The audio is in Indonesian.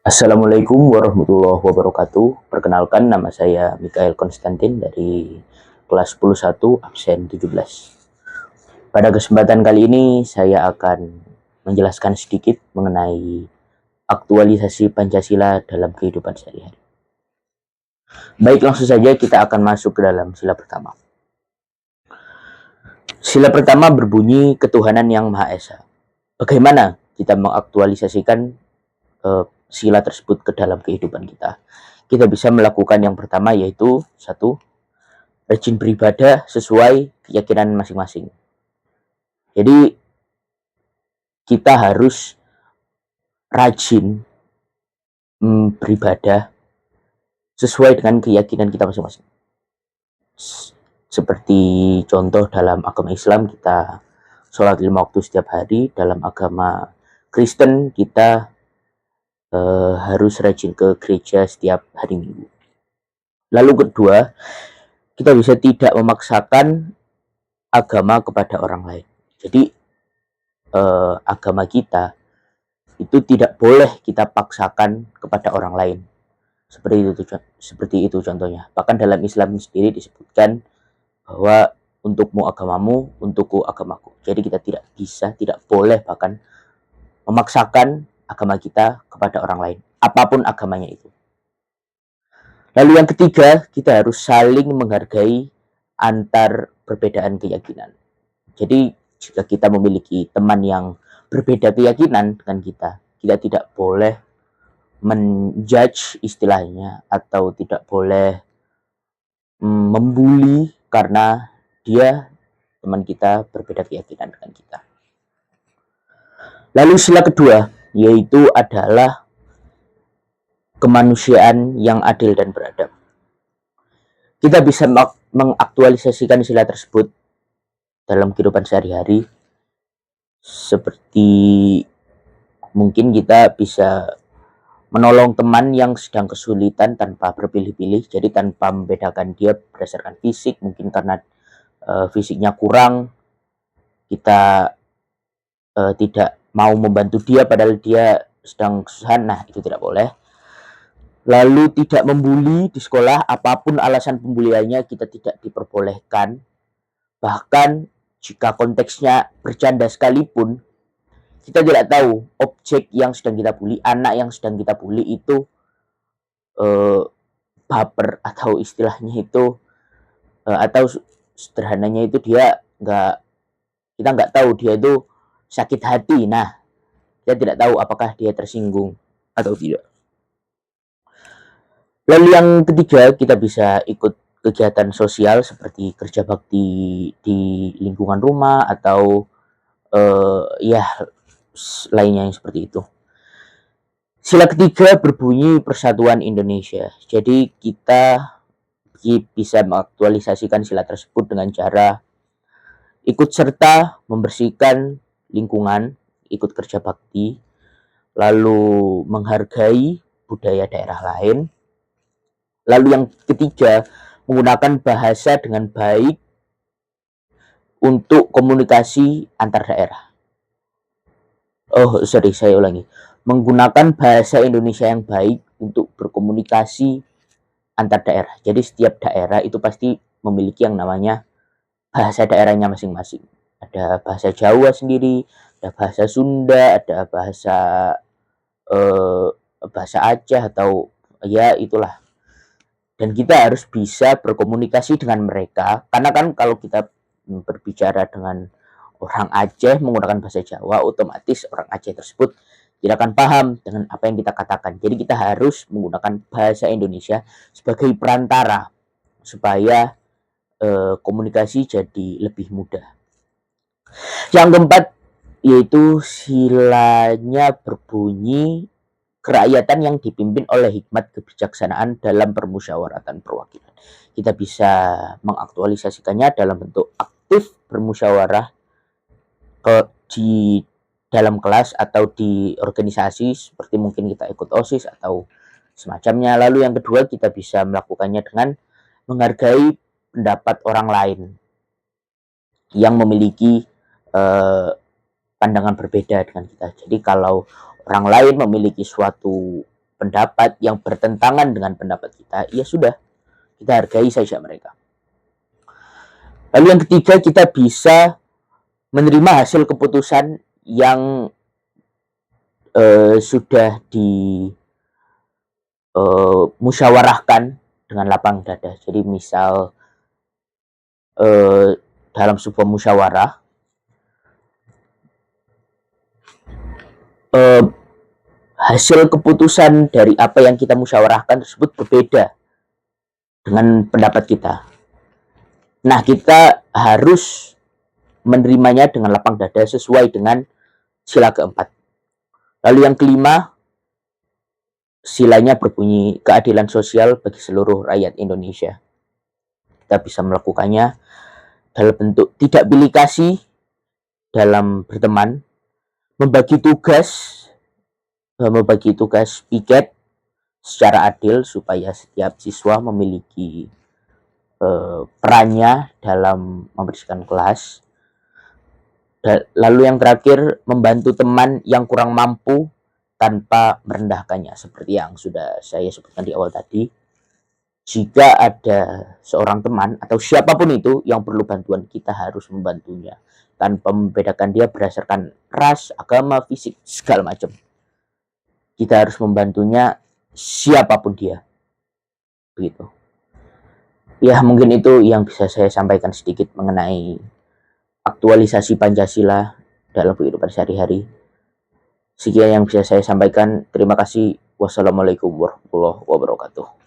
Assalamualaikum warahmatullahi wabarakatuh. Perkenalkan, nama saya Mikael Konstantin dari kelas 101 absen 17. Pada kesempatan kali ini saya akan menjelaskan sedikit mengenai aktualisasi Pancasila dalam kehidupan sehari-hari. Baik, langsung saja kita akan masuk ke dalam sila pertama. Sila pertama berbunyi ketuhanan yang Maha Esa. Bagaimana kita mengaktualisasikan sila tersebut ke dalam kehidupan kita? Kita bisa melakukan yang pertama, yaitu satu, rajin beribadah sesuai keyakinan masing-masing. Jadi kita harus rajin beribadah sesuai dengan keyakinan kita masing-masing. Seperti contoh dalam agama Islam kita sholat 5 waktu setiap hari. Dalam agama Kristen kita harus rajin ke gereja setiap hari Minggu. Lalu kedua, kita bisa tidak memaksakan agama kepada orang lain. Jadi agama kita itu tidak boleh kita paksakan kepada orang lain. Seperti itu contohnya. Bahkan dalam Islam sendiri disebutkan bahwa untukmu agamamu, untukku agamaku. Jadi kita tidak boleh bahkan memaksakan agama kita kepada orang lain, apapun agamanya itu. Lalu yang ketiga, kita harus saling menghargai antar perbedaan keyakinan. Jadi jika kita memiliki teman yang berbeda keyakinan dengan kita tidak boleh menjudge istilahnya, atau tidak boleh membuli karena dia, teman kita, berbeda keyakinan dengan kita. Lalu sila kedua, yaitu adalah kemanusiaan yang adil dan beradab. Kita bisa mengaktualisasikan sila tersebut dalam kehidupan sehari-hari, seperti mungkin kita bisa menolong teman yang sedang kesulitan tanpa berpilih-pilih, jadi tanpa membedakan dia berdasarkan fisik. Mungkin karena fisiknya kurang, kita tidak mau membantu dia padahal dia sedang kesusahan. Nah, itu tidak boleh. Lalu tidak membuli di sekolah, apapun alasan pembuliannya kita tidak diperbolehkan. Bahkan jika konteksnya bercanda sekalipun, kita tidak tahu objek yang sedang kita bully, anak yang sedang kita bully itu baper, atau istilahnya itu atau sederhananya itu kita nggak tahu dia itu sakit hati. Nah, kita tidak tahu apakah dia tersinggung atau tidak. Lalu yang ketiga, kita bisa ikut kegiatan sosial seperti kerja bakti di lingkungan rumah atau lainnya yang seperti itu. Sila ketiga berbunyi Persatuan Indonesia. Jadi kita bisa mengaktualisasikan sila tersebut dengan cara ikut serta membersihkan lingkungan, ikut kerja bakti, lalu menghargai budaya daerah lain. Lalu yang ketiga, menggunakan bahasa dengan baik untuk komunikasi antar daerah. Saya ulangi. Menggunakan bahasa Indonesia yang baik untuk berkomunikasi antar daerah. Jadi setiap daerah itu pasti memiliki yang namanya bahasa daerahnya masing-masing. Ada bahasa Jawa sendiri, ada bahasa Sunda, ada bahasa Aceh, atau ya itulah. Dan kita harus bisa berkomunikasi dengan mereka, karena kan kalau kita berbicara dengan orang Aceh menggunakan bahasa Jawa, otomatis orang Aceh tersebut tidak akan paham dengan apa yang kita katakan. Jadi kita harus menggunakan bahasa Indonesia sebagai perantara supaya komunikasi jadi lebih mudah. Yang keempat, yaitu silanya berbunyi kerakyatan yang dipimpin oleh hikmat kebijaksanaan dalam permusyawaratan perwakilan. Kita bisa mengaktualisasikannya dalam bentuk aktif bermusyawarah di dalam kelas atau di organisasi, seperti mungkin kita ikut OSIS atau semacamnya. Lalu yang kedua, kita bisa melakukannya dengan menghargai pendapat orang lain yang memiliki eh, pandangan berbeda dengan kita. Jadi kalau orang lain memiliki suatu pendapat yang bertentangan dengan pendapat kita, ya sudah, kita hargai saja mereka. Lalu yang ketiga, kita bisa menerima hasil keputusan yang sudah musyawarahkan dengan lapang dada. Jadi misal dalam sebuah musyawarah, hasil keputusan dari apa yang kita musyawarahkan tersebut berbeda dengan pendapat kita. Nah, kita harus menerimanya dengan lapang dada sesuai dengan sila keempat. Lalu yang kelima, silanya berbunyi keadilan sosial bagi seluruh rakyat Indonesia. Kita bisa melakukannya dalam bentuk tidak pilih kasih dalam berteman, membagi tugas piket secara adil supaya setiap siswa memiliki perannya dalam membersihkan kelas. Lalu yang terakhir, membantu teman yang kurang mampu tanpa merendahkannya, seperti yang sudah saya sebutkan di awal tadi. Jika ada seorang teman atau siapapun itu yang perlu bantuan, kita harus membantunya tanpa membedakan dia berdasarkan ras, agama, fisik, segala macam. Kita harus membantunya siapapun dia. Begitu. Ya, mungkin itu yang bisa saya sampaikan sedikit mengenai aktualisasi Pancasila dalam kehidupan sehari-hari. Sekian yang bisa saya sampaikan. Terima kasih. Wassalamualaikum warahmatullahi wabarakatuh.